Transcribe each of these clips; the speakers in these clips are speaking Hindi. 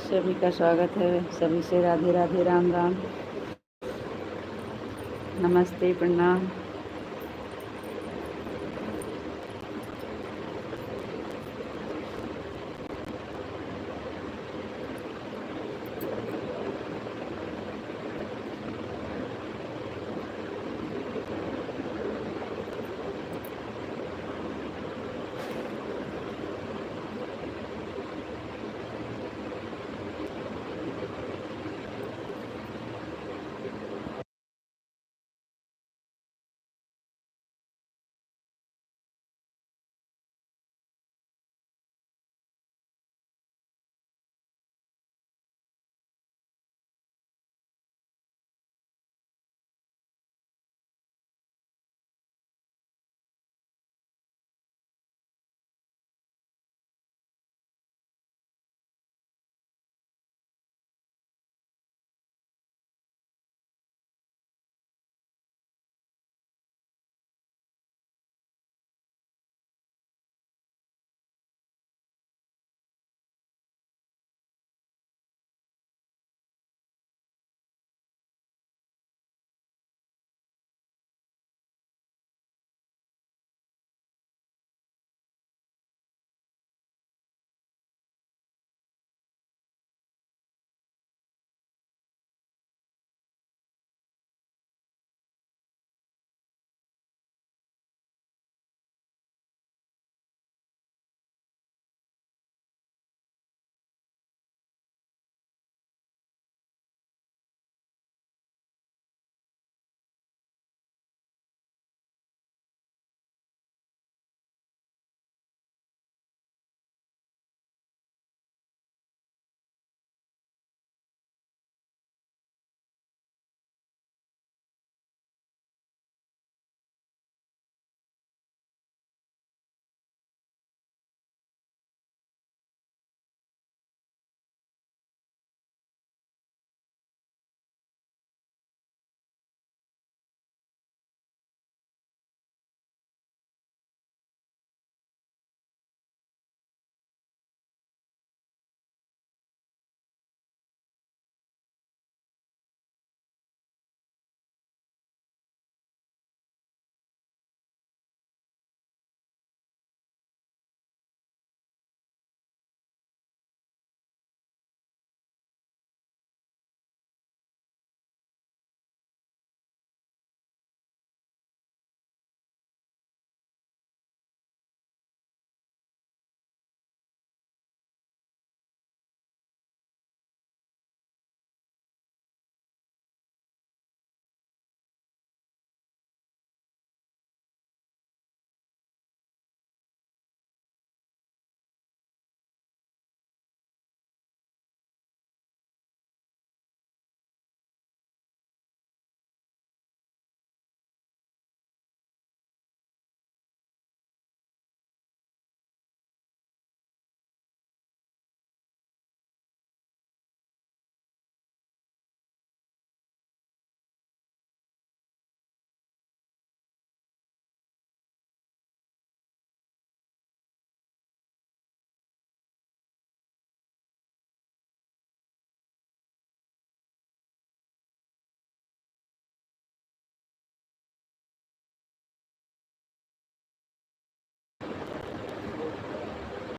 सभी का स्वागत है। सभी से राधे राधे, राम राम, नमस्ते, प्रणाम।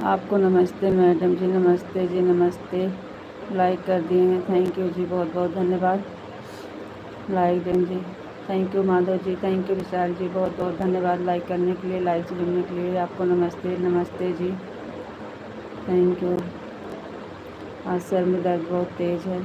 आपको नमस्ते मैडम जी, नमस्ते जी, नमस्ते। लाइक कर दिए हैं, थैंक यू जी, बहुत बहुत धन्यवाद। लाइक दें जी, thank you Madhav ji, thank you Vishal ji, बहुत बहुत धन्यवाद लाइक करने के लिए, लाइव से जुड़ने के लिए। आपको नमस्ते, नमस्ते जी, थैंक यू। आज सर में दर्द बहुत तेज़ है।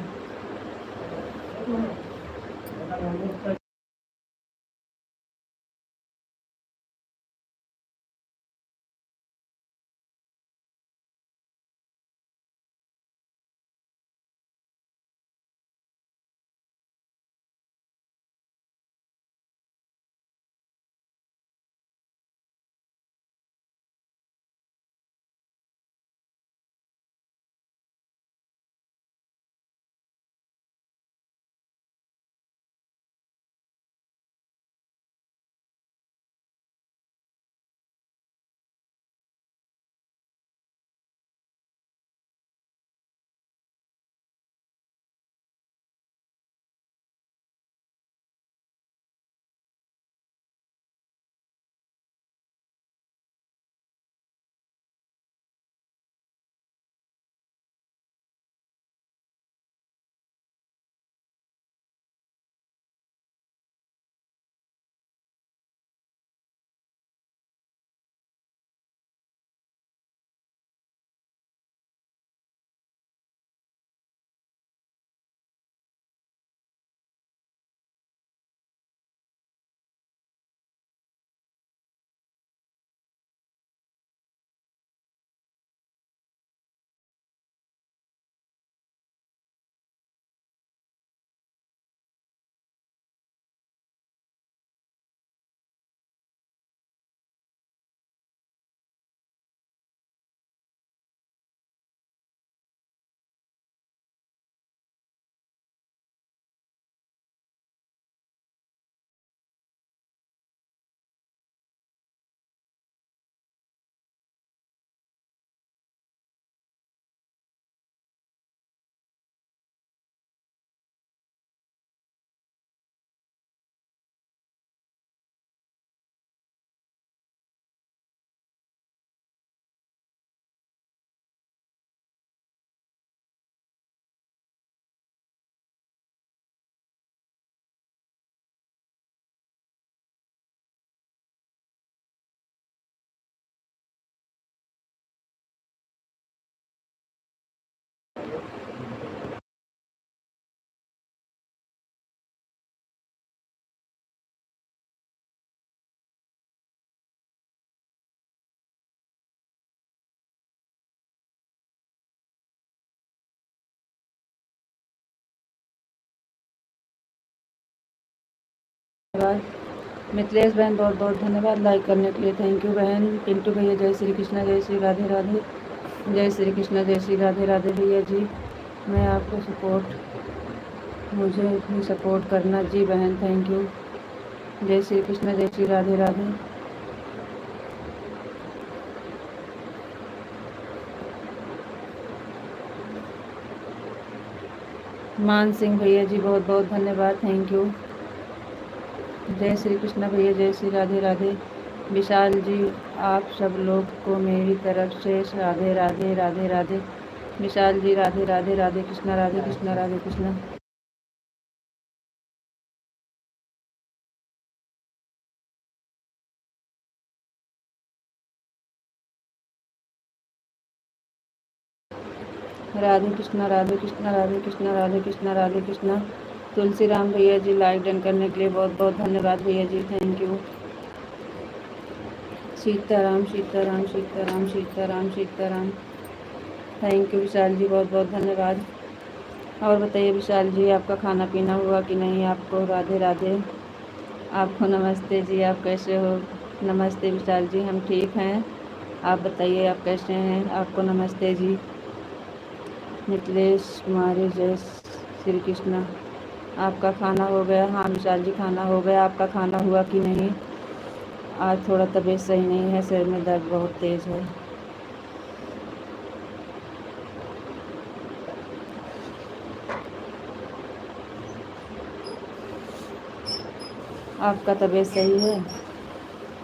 धन्यवाद। मिथिलेश बहन बहुत बहुत धन्यवाद लाइक करने के लिए, थैंक यू बहन। पिंटू भैया जय श्री कृष्णा, जय श्री राधे राधे, जय श्री कृष्णा, जय श्री राधे राधे। भैया जी मैं आपको मुझे भी सपोर्ट करना जी बहन, थैंक यू। जय श्री कृष्णा, जय श्री राधे राधे। मान सिंह भैया जी बहुत बहुत धन्यवाद, थैंक यू। जय श्री कृष्णा भैया, जय श्री राधे राधे। विशाल जी आप सब लोग को मेरी तरफ से राधे राधे राधे राधे। विशाल जी राधे राधे, राधे कृष्णा, राधे कृष्णा, राधे कृष्णा। राधे कृष्णा, राधे कृष्णा, राधे कृष्णा, राधे कृष्णा, राधे कृष्णा। तुलसी राम भैया जी लाइक डन करने के लिए बहुत बहुत धन्यवाद भैया जी, thank you. Sitaram Sitaram Sitaram Sitaram Sitaram, thank you Vishal ji, बहुत बहुत धन्यवाद। और बताइए विशाल जी आपका खाना पीना हुआ कि नहीं? आपको राधे राधे, आपको नमस्ते जी, आप कैसे हो? नमस्ते विशाल जी, हम ठीक हैं, आप बताइए आप कैसे हैं? आपको नमस्ते जी। मिथिलेश कुमारी जय श्री कृष्णा, आपका खाना हो गया? हाँ विशाल जी खाना हो गया, आपका खाना हुआ कि नहीं? आज थोड़ा तबीयत सही नहीं है, सिर में दर्द बहुत तेज़ है। आपका तबीयत सही है?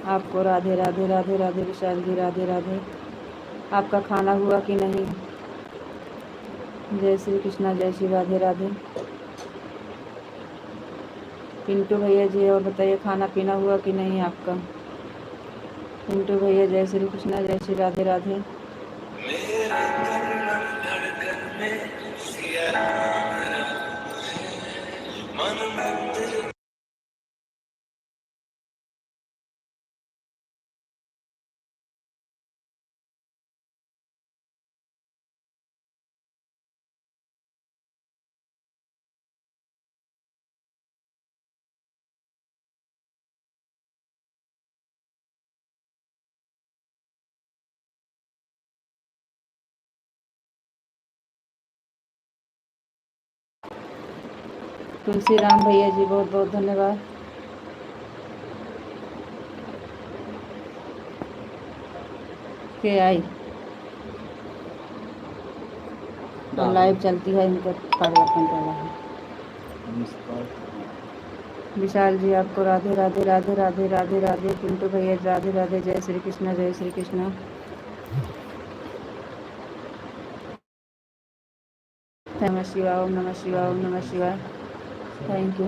आपको राधे राधे राधे राधे विशाल जी, राधे राधे। आपका खाना हुआ कि नहीं? जय श्री कृष्णा, जय श्री राधे राधे। पिंटू भैया जी और बताइए खाना पीना हुआ कि नहीं आपका? पिंटू भैया जय श्री कृष्णा, जय श्री राधे राधे। तुलसी राम भैया जी बहुत बहुत धन्यवाद। के आई और लाइव चलती है, इनको परिवर्तन करना है। विशाल जी आपको राधे राधे राधे राधे राधे राधे। पिंटू भैया राधे राधे, जय श्री कृष्णा, जय श्री कृष्णा। नमः शिवाय, ओम नमः शिवाय, ओम नमः शिवाय, थैंक यू।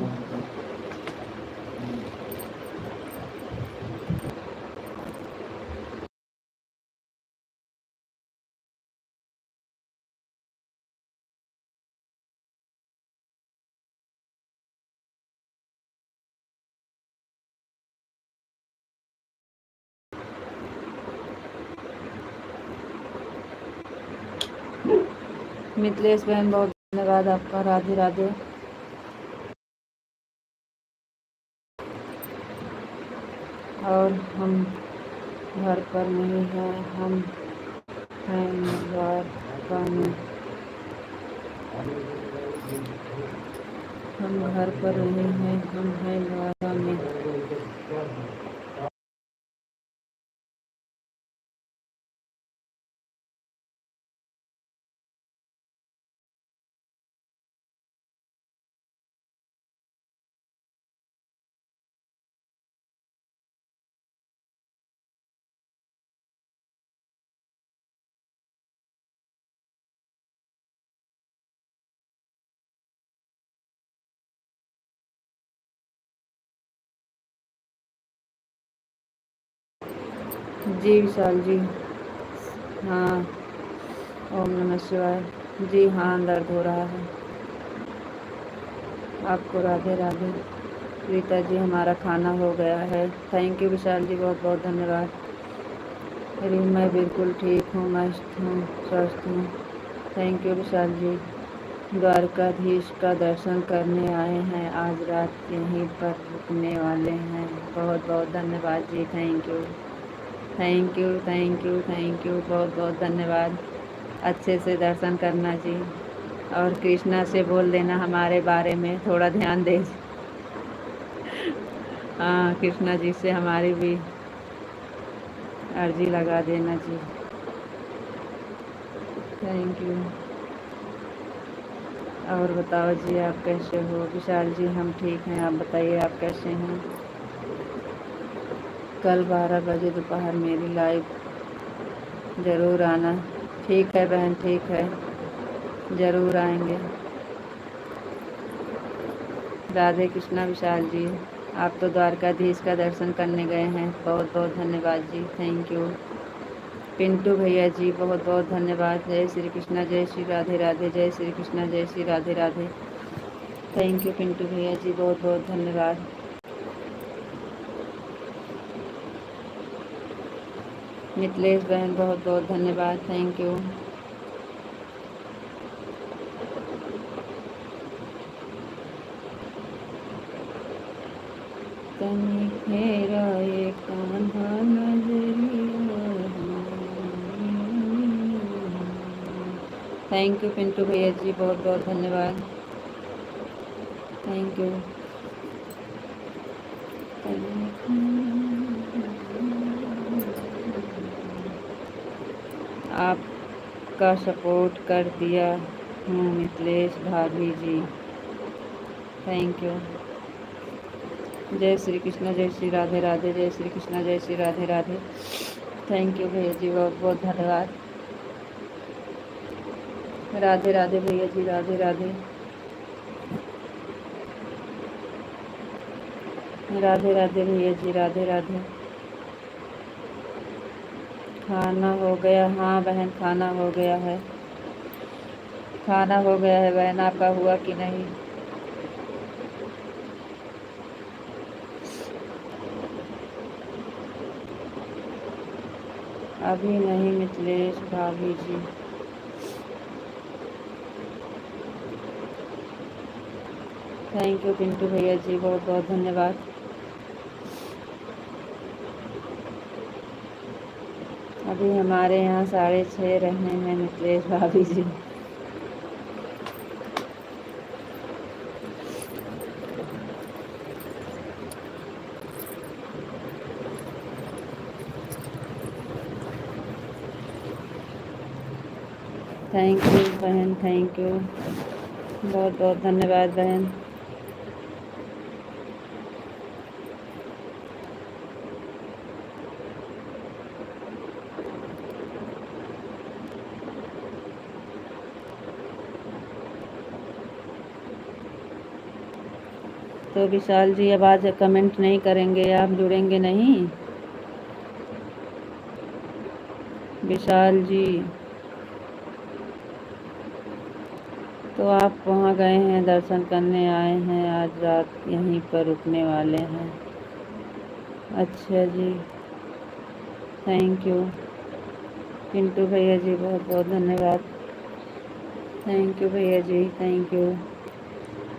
मिथिलेश बहन बहुत धन्यवाद आपका, राधे राधे। और हम घर पर नहीं हैं, हम हैं द्वारका में। हम घर पर नहीं हैं, हम हैं द्वारका में। जी विशाल जी, हाँ ओम नमः शिवाय। जी हाँ दर्द हो रहा है। आपको राधे राधे। रीता जी हमारा खाना हो गया है, थैंक यू विशाल जी, बहुत बहुत धन्यवाद। अरे मैं बिल्कुल ठीक हूँ, मस्त हूँ, स्वस्थ हूँ, थैंक यू विशाल जी। द्वारकाधीश का दर्शन करने आए हैं, आज रात यहीं पर रुकने वाले हैं। बहुत बहुत धन्यवाद जी, thank you thank you thank you thank you, बहुत बहुत धन्यवाद। अच्छे से दर्शन करना जी, और कृष्णा से बोल देना हमारे बारे में थोड़ा ध्यान दे। हाँ, कृष्णा जी से हमारी भी अर्जी लगा देना जी, थैंक यू। और बताओ जी, आप कैसे हो? विशाल जी हम ठीक हैं, आप बताइए आप कैसे हैं? कल 12 बजे दोपहर मेरी लाइव ज़रूर आना। ठीक है बहन, ठीक है, ज़रूर आएंगे। राधे कृष्णा विशाल जी, आप तो द्वारकाधीश का दर्शन करने गए हैं, बहुत बहुत धन्यवाद जी, थैंक यू। पिंटू भैया जी बहुत बहुत धन्यवाद। जय श्री कृष्णा, जय श्री राधे राधे, जय श्री कृष्णा, जय श्री राधे राधे, थैंक यू पिंटू भैया जी, बहुत बहुत धन्यवाद। मिथिलेश बहन बहुत बहुत धन्यवाद, थैंक यू। तनी फेरा ये कान्हा नजरिया, थैंक यू पिंटू भैया जी, बहुत बहुत धन्यवाद, थैंक यू। आपका सपोर्ट कर दिया हूँ मिथिलेश भाभी जी, थैंक यू। जय श्री कृष्ण, जय श्री राधे राधे, जय श्री कृष्ण, जय श्री राधे राधे, थैंक यू भैया जी, बहुत बहुत धन्यवाद। राधे राधे भैया जी, राधे राधे, राधे राधे भैया जी, राधे राधे। खाना हो गया? हाँ बहन, खाना हो गया है, खाना हो गया है बहन, आपका हुआ कि नहीं? अभी नहीं मिथिलेश भाभी जी। थैंक यू पिंटू भैया जी, बहुत बहुत धन्यवाद। अभी हमारे यहाँ 6:30 रहे हैं मिथिलेश भाभी जी। थैंक यू बहन, थैंक यू, बहुत बहुत धन्यवाद बहन। तो विशाल जी अब आज कमेंट नहीं करेंगे, आप जुड़ेंगे नहीं? विशाल जी तो आप वहाँ गए हैं, दर्शन करने आए हैं, आज रात यहीं पर रुकने वाले हैं। अच्छा जी, थैंक यू पिंटू भैया जी, बहुत बहुत धन्यवाद, थैंक यू भैया जी, थैंक यू।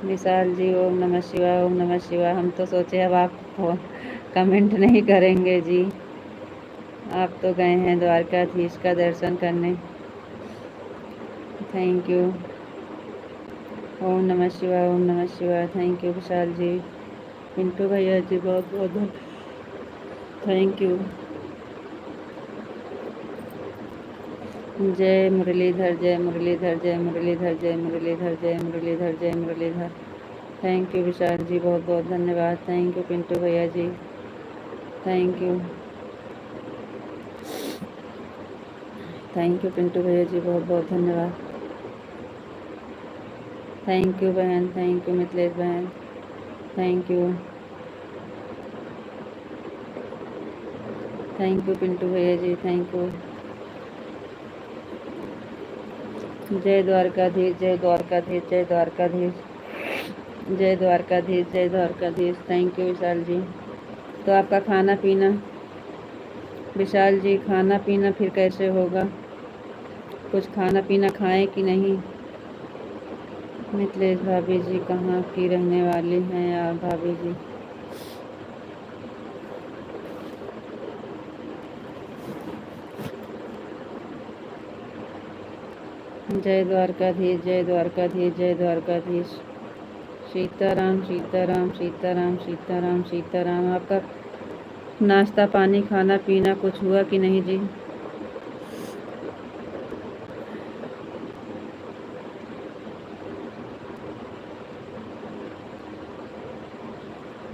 विशाल जी ओम नमः शिवाय, ओम नमः शिवाय। हम तो सोचे अब आप कमेंट नहीं करेंगे जी, आप तो गए हैं द्वारकाधीश का दर्शन करने, थैंक यू। ओम नमः शिवाय, ओम नमः शिवाय, थैंक यू विशाल जी, पिंटू भैया जी, बहुत बहुत थैंक यू। जय मुरलीधर, जय मुरलीधर, जय मुरलीधर, जय मुरलीधर, जय मुरलीधर, जय मुरलीधर, थैंक यू विशाल जी, बहुत बहुत धन्यवाद, थैंक यू पिंटू भैया जी, thank you, thank you Pintu भैया जी, बहुत बहुत धन्यवाद, थैंक यू बहन, थैंक यू मिथिलेश बहन, thank you, thank you Pintu भैया जी, थैंक यू। जय द्वारकाधीश, जय द्वारकाधीश, जय द्वारकाधीश, जय द्वारकाधीश, जय द्वारकाधीश, थैंक यू विशाल जी। तो आपका खाना पीना विशाल जी, खाना पीना फिर कैसे होगा? कुछ खाना पीना खाएं कि नहीं? मिथिलेश भाभी जी कहाँ की रहने वाली हैं आप भाभी जी? जय द्वारकाधीश, जय द्वारकाधीश, जय द्वारकाधीश। सीताराम सीताराम सीताराम सीताराम सीताराम। आपका नाश्ता पानी खाना पीना कुछ हुआ कि नहीं जी?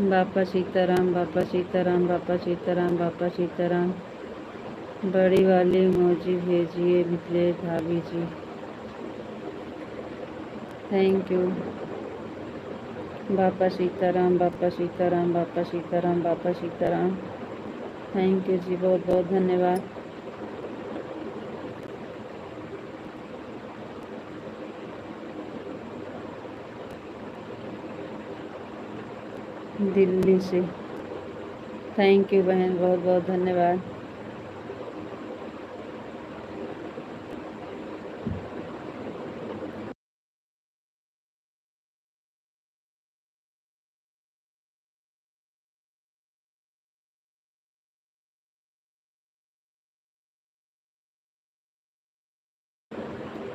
बापा सीताराम, बापा सीताराम, बापा सीताराम, बापा सीताराम। बड़ी वाली इमोजी भेजिए मिथिलेश भाभी जी। Thank you. बापा सीताराम, बापा सीताराम, बापा सीताराम, बापा सीताराम। थैंक यू जी, बहुत बहुत धन्यवाद। दिल्ली से। थैंक यू बहन, बहुत बहुत धन्यवाद।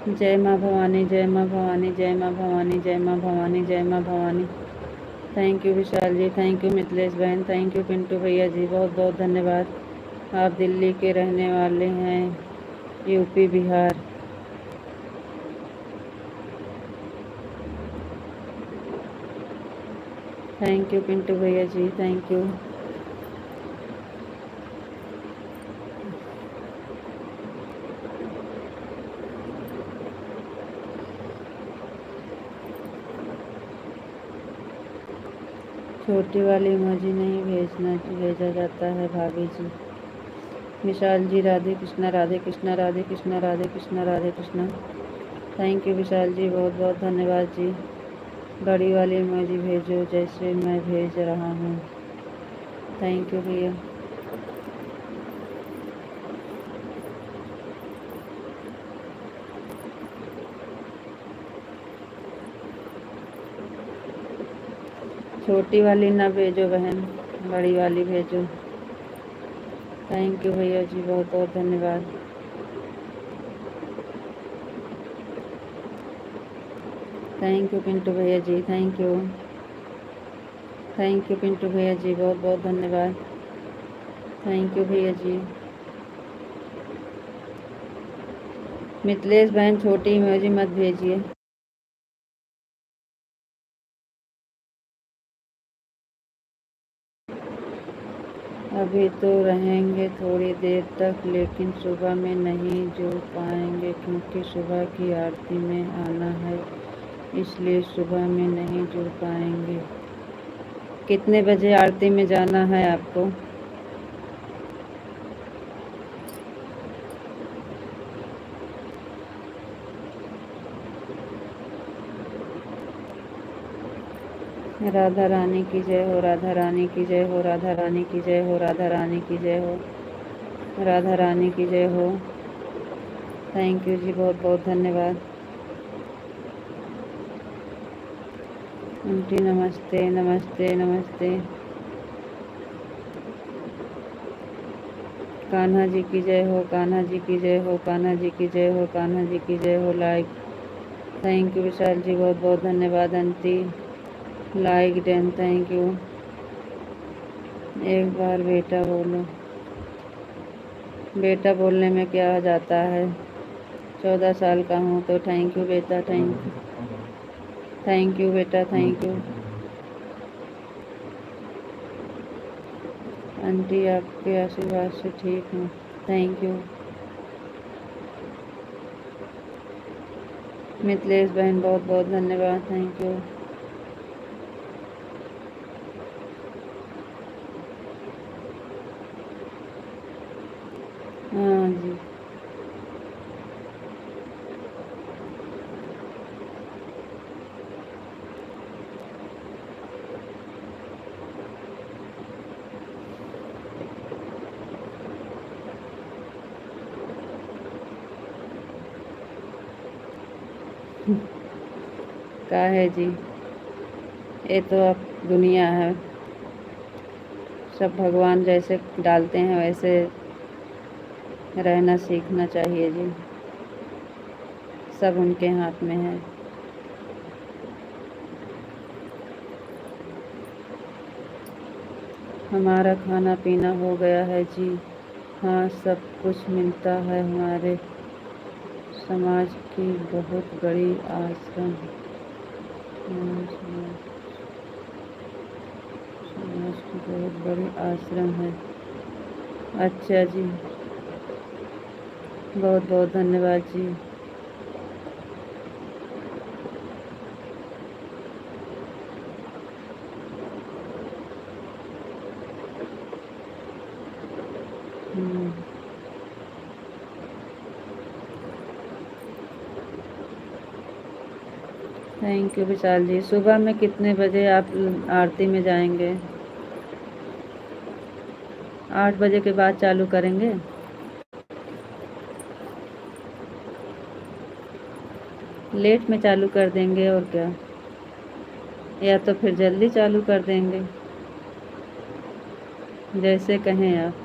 जय माँ भवानी, जय माँ भवानी, जय माँ भवानी, जय माँ भवानी, जय माँ Bhavani. Thank you Vishal ji, thank you Mithilesh बहन, थैंक यू पिंटू भैया जी, बहुत बहुत धन्यवाद। आप दिल्ली के रहने वाले हैं, UP Bihar. Thank you Pintu भैया जी, थैंक यू। छोटी वाली इमोजी नहीं भेजा जाता है भाभी जी। विशाल जी राधे कृष्णा, राधे कृष्णा, राधे कृष्णा, राधे कृष्णा, राधे कृष्णा। थैंक यू विशाल जी, बहुत बहुत धन्यवाद जी। बड़ी वाली इमोजी भेजो जैसे मैं भेज रहा हूँ। थैंक यू भैया। छोटी वाली ना भेजो बहन, बड़ी वाली भेजो। थैंक यू भैया जी, बहुत बहुत धन्यवाद। थैंक यू पिंटू भैया जी, thank you. Thank you Pintu भैया जी, बहुत बहुत धन्यवाद। थैंक यू भैया जी। मिथिलेश बहन छोटी इमोजी मत भेजिए। अभी तो रहेंगे थोड़ी देर तक, लेकिन सुबह में नहीं जुड़ पाएंगे क्योंकि सुबह की आरती में आना है, इसलिए सुबह में नहीं जुड़ पाएंगे। कितने बजे आरती में जाना है आपको? राधा रानी की जय हो, राधा रानी की जय हो, राधा रानी की जय हो, राधा रानी की जय हो, राधा रानी की जय हो। थैंक यू जी, बहुत बहुत धन्यवाद। आंटी नमस्ते, नमस्ते, नमस्ते। कान्हा जी की जय हो, कान्हा जी की जय हो, कान्हा जी की जय हो, कान्हा जी की जय हो। Like. Thank you Vishal ji, बहुत बहुत धन्यवाद। Aunty like done, thank you. एक बार बेटा बोलो। बेटा बोलने में क्या जाता है, 14 साल का हूँ तो। थैंक यू बेटा, थैंक यू बेटा, थैंक यू। आंटी आपके आशीर्वाद से ठीक हूँ। Thank you. मिथिलेश बहन बहुत बहुत धन्यवाद, थैंक यू। हाँ जी। क्या है जी, ये तो अब दुनिया है, सब भगवान जैसे डालते हैं वैसे रहना सीखना चाहिए जी, सब उनके हाथ में है। हमारा खाना पीना हो गया है जी, हाँ सब कुछ मिलता है हमारे समाज की बहुत बड़ी आश्रम, समाज की बहुत बड़ी आश्रम है। अच्छा जी, बहुत बहुत धन्यवाद जी। थैंक यू विशाल जी। सुबह में कितने बजे आप आरती में जाएंगे? 8 बजे के बाद चालू करेंगे। लेट में चालू कर देंगे और क्या, या तो फिर जल्दी चालू कर देंगे, जैसे कहें आप।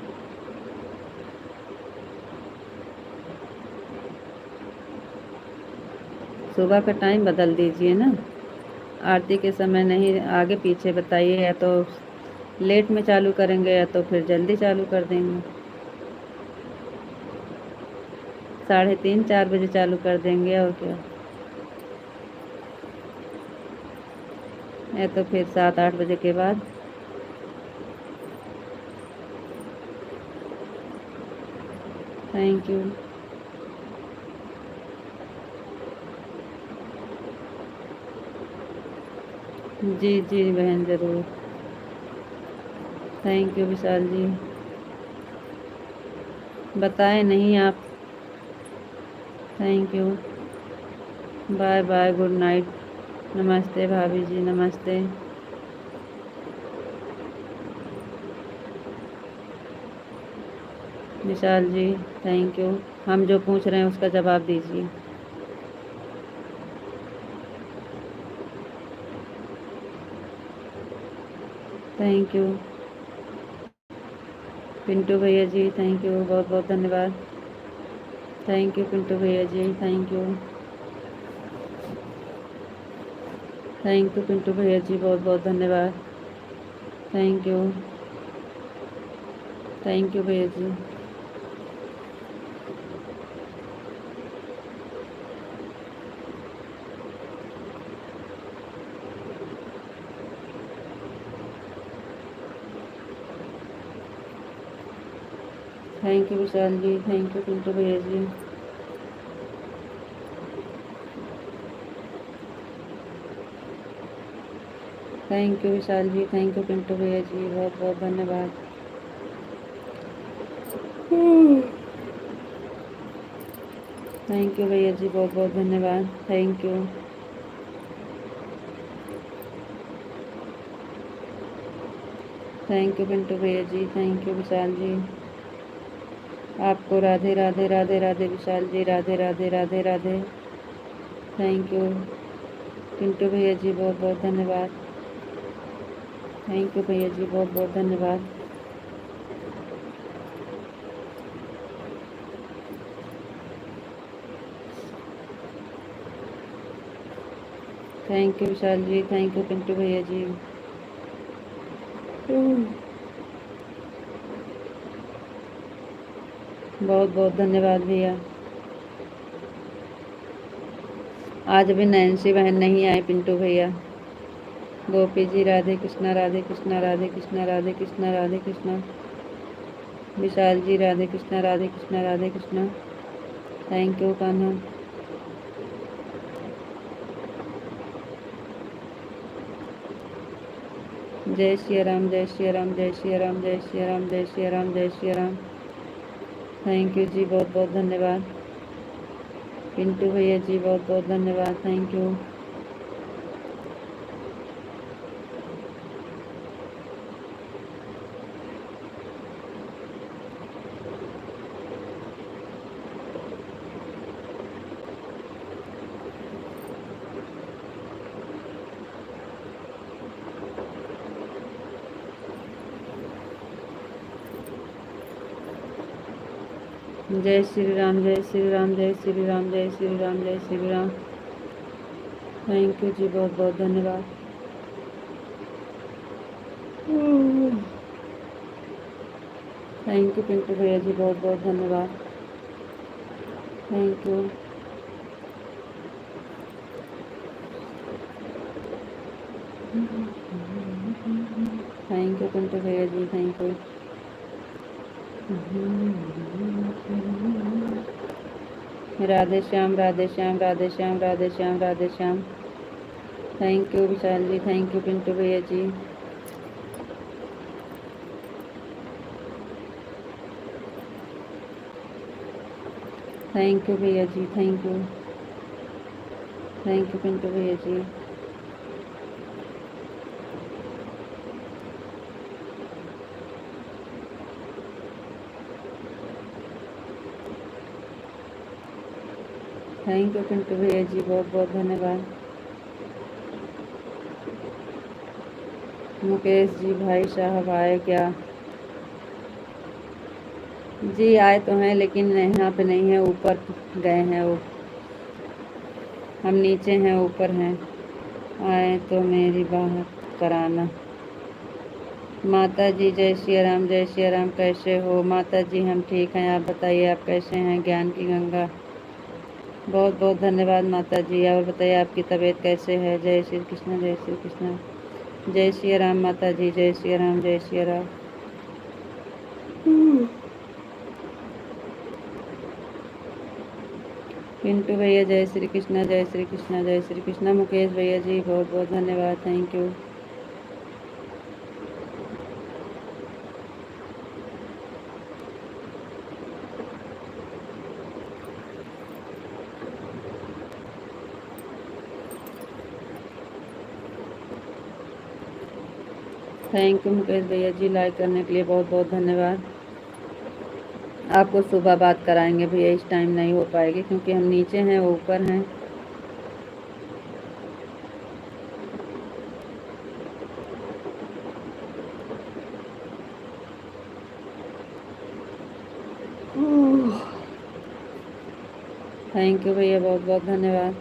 सुबह का टाइम बदल दीजिए ना, आरती के समय नहीं आगे पीछे बताइए, या तो लेट में चालू करेंगे या तो फिर जल्दी चालू कर देंगे। 3:30 4 बजे चालू कर देंगे और क्या, या तो फिर 7 8 बजे के बाद। थैंक यू जी जी बहन, ज़रूर। Thank you Vishal ji. बताएं नहीं आप। Thank you, bye bye, good night. नमस्ते भाभी जी, नमस्ते। विशाल जी थैंक यू, हम जो पूछ रहे हैं उसका जवाब दीजिए। थैंक यू पिंटू भैया जी, थैंक यू, बहुत बहुत धन्यवाद। थैंक यू पिंटू भैया जी, thank you. Thank you Pintu भैया जी, बहुत बहुत धन्यवाद। थैंक यू, थैंक यू भैया जी। Thank you Vishal ji, thank you Pintu भैया जी। Thank you Vishal ji, thank you Pintu भैया जी, बहुत बहुत धन्यवाद। थैंक यू भैया जी, बहुत बहुत धन्यवाद। Thank you. Thank you Pintu भैया जी, थैंक यू विशाल जी। आपको राधे राधे राधे राधे विशाल जी, राधे राधे राधे राधे। थैंक यू पिंटू भैया जी, बहुत बहुत धन्यवाद। थैंक यू भैया जी, बहुत बहुत धन्यवाद। Thank you Vishal ji, thank you Pintu भैया जी। बहुत बहुत धन्यवाद भैया। आज भी नैन्सी बहन नहीं आई पिंटू भैया। गोपी जी राधे कृष्णा राधे कृष्णा राधे कृष्णा राधे कृष्णा राधे कृष्णा। विशाल जी राधे कृष्णा राधे कृष्णा राधे कृष्णा। Thank you Kanha. जय श्री राम, जय श्री राम, जय श्री राम, जय श्री राम, जय श्री राम, जय श्री राम। थैंक यू जी, बहुत बहुत धन्यवाद। पिंटू भैया जी, बहुत बहुत धन्यवाद। Thank you. जय श्री राम, जय श्री राम, जय श्री राम, जय श्री राम, जय श्री राम। थैंक यू जी, बहुत बहुत धन्यवाद। थैंक यू पिंटू भैया जी, बहुत बहुत धन्यवाद। Thank you. Thank you Pintu भैया जी, thank you. Radhe Shyam, Radhe Shyam, Radhe Shyam, Radhe Shyam, Radhe Shyam. Thank you Vishal ji, thank you Pintu भैया जी। थैंक यू भैया जी, thank you. Thank you Pintu भैया जी। थैंक यू पिंटू भैया जी, बहुत बहुत धन्यवाद। मुकेश जी, भाई साहब आए क्या? जी आए तो हैं, लेकिन यहाँ पे नहीं है, ऊपर गए हैं वो। हम नीचे हैं, ऊपर हैं। आए तो मेरी बात कराना। माता जी जय श्री राम, जय श्री राम। कैसे हो माता जी? हम ठीक हैं, आप बताइए आप कैसे हैं? ज्ञान की गंगा, बहुत बहुत धन्यवाद माता जी। और बताइए आपकी तबीयत कैसे है? जय श्री कृष्ण, जय श्री कृष्ण। जय श्री राम माता जी, जय श्री राम, जय श्री राम। पिंटू भैया जय श्री कृष्ण, जय श्री कृष्ण, जय श्री कृष्ण। मुकेश भैया जी बहुत बहुत धन्यवाद, thank you. Thank you Mukesh भैया जी, लाइक करने के लिए बहुत बहुत धन्यवाद। आपको सुबह बात कराएंगे भैया, इस टाइम नहीं हो पाएगी क्योंकि हम नीचे हैं, वो ऊपर हैं। थैंक यू भैया, बहुत बहुत धन्यवाद।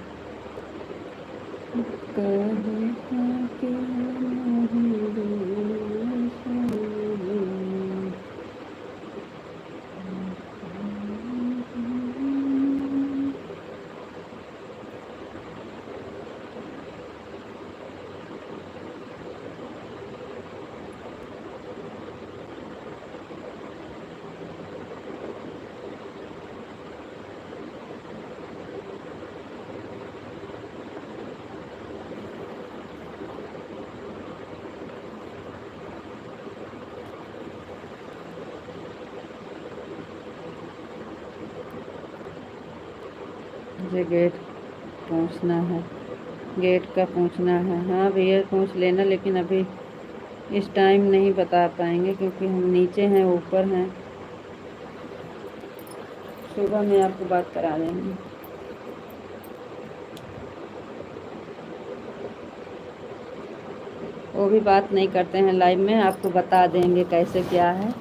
मुझे गेट पहुंचना है, गेट का पूछना है। हाँ भैया पूछ लेना, लेकिन अभी इस टाइम नहीं बता पाएंगे क्योंकि हम नीचे हैं, ऊपर हैं। सुबह में आपको बात करा देंगे। वो भी बात नहीं करते हैं लाइव में, आपको बता देंगे कैसे क्या है।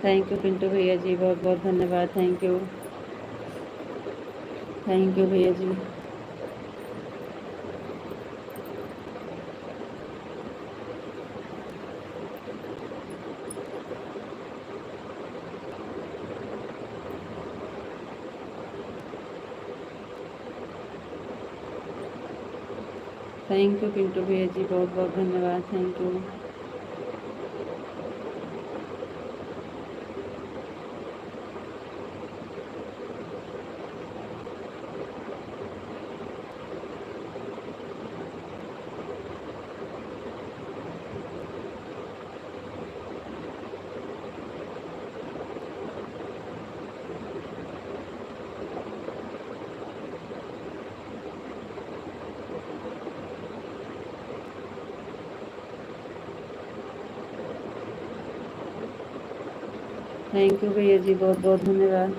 थैंक यू पिंटू भैया जी, बहुत बहुत धन्यवाद। थैंक यू, थैंक यू भैया जी। थैंक यू पिंटू भैया जी, बहुत बहुत धन्यवाद। Thank you. थैंक यू भैया जी, बहुत बहुत धन्यवाद।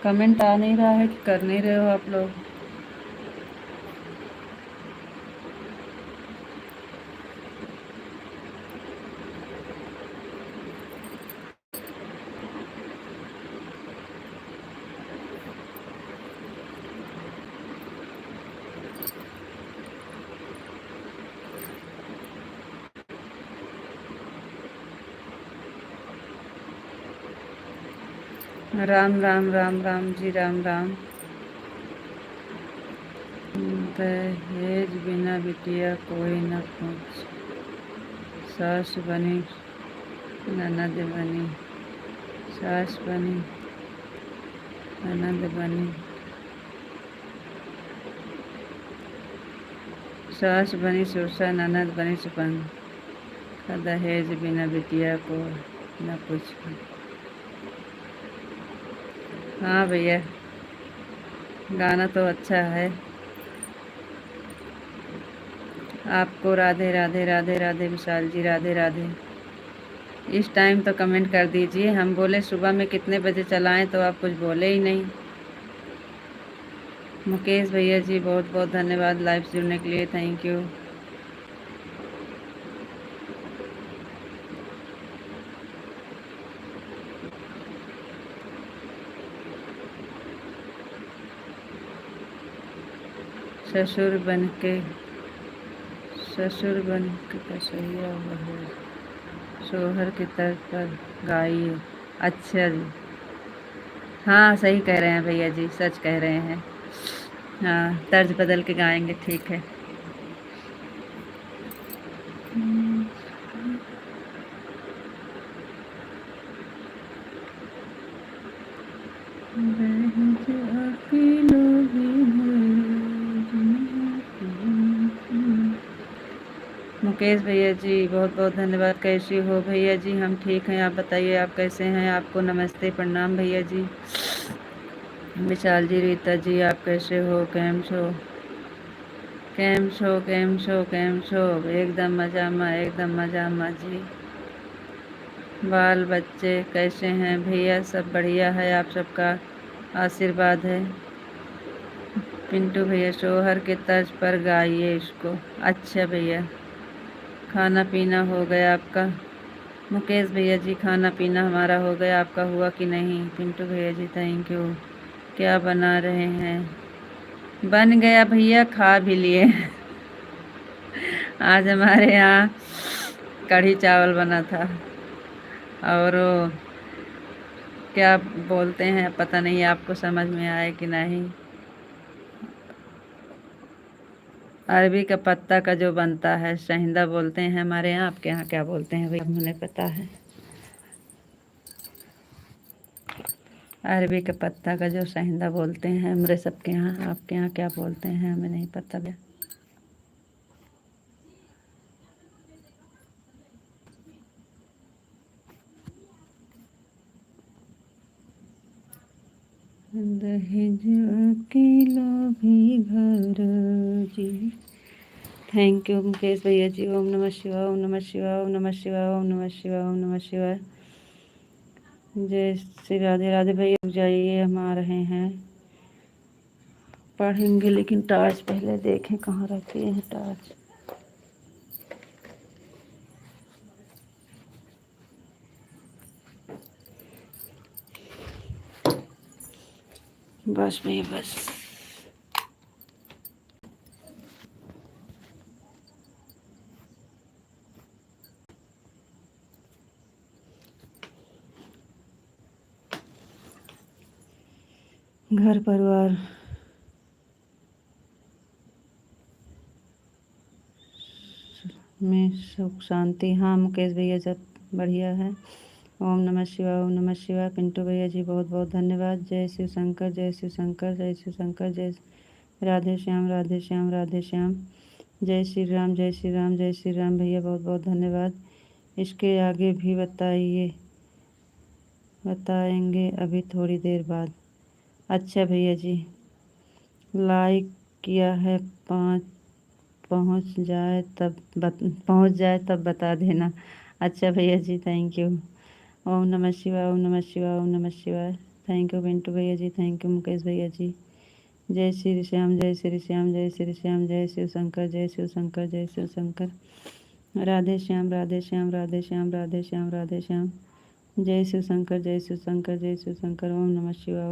कमेंट आ नहीं रहा है कि कर नहीं रहे हो आप लोग। राम राम राम राम जी, राम राम। दहेज बिना बिटिया कोई न पूछ, सास बनी ननद बनी, सास बनी ननद बनी, सास बनी सुरसा, ननद बनी सुपन, दहेज बिना बिटिया को न पूछ। हाँ भैया, गाना तो अच्छा है। आपको राधे राधे राधे राधे विशाल जी, राधे राधे। इस टाइम तो कमेंट कर दीजिए। हम बोले सुबह में कितने बजे चलाएं तो आप कुछ बोले ही नहीं। मुकेश भैया जी बहुत बहुत धन्यवाद लाइव जुड़ने के लिए, थैंक यू। ससुर बन के कसैया बहू, शोहर की तर्ज पर गाइए। अच्छा जी, हाँ सही कह रहे हैं भैया जी, सच कह रहे हैं। हाँ, तर्ज बदल के गाएंगे, ठीक है। मुकेश भैया जी बहुत बहुत धन्यवाद। कैसी हो भैया जी? हम ठीक हैं, आप बताइए आप कैसे हैं? आपको नमस्ते प्रणाम भैया जी। विशाल जी, रीता जी आप कैसे हो? केम छो केम छो केम छो केम छो? एकदम मजा में, एकदम मजा में जी। बाल बच्चे कैसे हैं भैया? सब बढ़िया है, आप सबका आशीर्वाद है। पिंटू भैया, शोहर के तर्ज पर गाइए इसको। अच्छा भैया, खाना पीना हो गया आपका? मुकेश भैया जी, खाना पीना हमारा हो गया, आपका हुआ कि नहीं? पिंटू भैया जी थैंक यू। क्या बना रहे हैं? बन गया भैया, खा भी लिए। आज हमारे यहाँ कढ़ी चावल बना था, और वो क्या बोलते हैं पता नहीं, आपको समझ में आए कि नहीं। अरबी का पत्ता का जो बनता है, शहिंदा बोलते हैं हमारे यहाँ। आपके यहाँ क्या बोलते हैं भैया? मुझे पता है अरबी के पत्ता का जो शहिंदा बोलते हैं हमारे सबके यहाँ। आपके यहाँ क्या बोलते हैं हमें नहीं पता भैया। दहेज के लोभी घर जी, थैंक यू मुकेश भैया जी। ओम नमः शिवाय, ओम नमः शिवाय, ओम नमः शिवाय, ओम नमः शिवाय, ओम नमः शिवाय। जय श्री राधे राधे भैया, रुक जाइए, हम आ रहे हैं। पढ़ेंगे लेकिन टार्च पहले देखें कहाँ रखी है टार्च। बस भैया बस। घर परिवार में सुख शांति। हाँ मुकेश भैया सब बढ़िया है। ओम नमः शिवाय, ओम नमः शिवाय। पिंटू भैया जी बहुत बहुत धन्यवाद। जय शिव शंकर, जय शिव शंकर, जय शिव शंकर, जय राधे श्याम, राधे श्याम, राधे श्याम। जय श्री राम, जय श्री राम, जय श्री राम भैया बहुत बहुत धन्यवाद। इसके आगे भी बताएंगे अभी थोड़ी देर बाद। अच्छा भैया जी, लाइक किया है, पहुंच जाए तब बता देना। अच्छा भैया जी थैंक यू। ओम नमः शिवाय, ओम नमः शिवाय, ओम नमः शिवाय। थैंक यू पिंटू भैया जी, थैंक यू मुकेश भैया जी। जय श्री श्याम, जय श्री श्याम, जय श्री श्याम, जय शिव शंकर, जय शिव शंकर, जय शिव शंकर। राधे श्याम, राधे श्याम, राधे श्याम, राधे श्याम, राधे श्याम। जय शिव शंकर, जय शिव शंकर, जय शिव शंकर। ओम नमः शिवाय।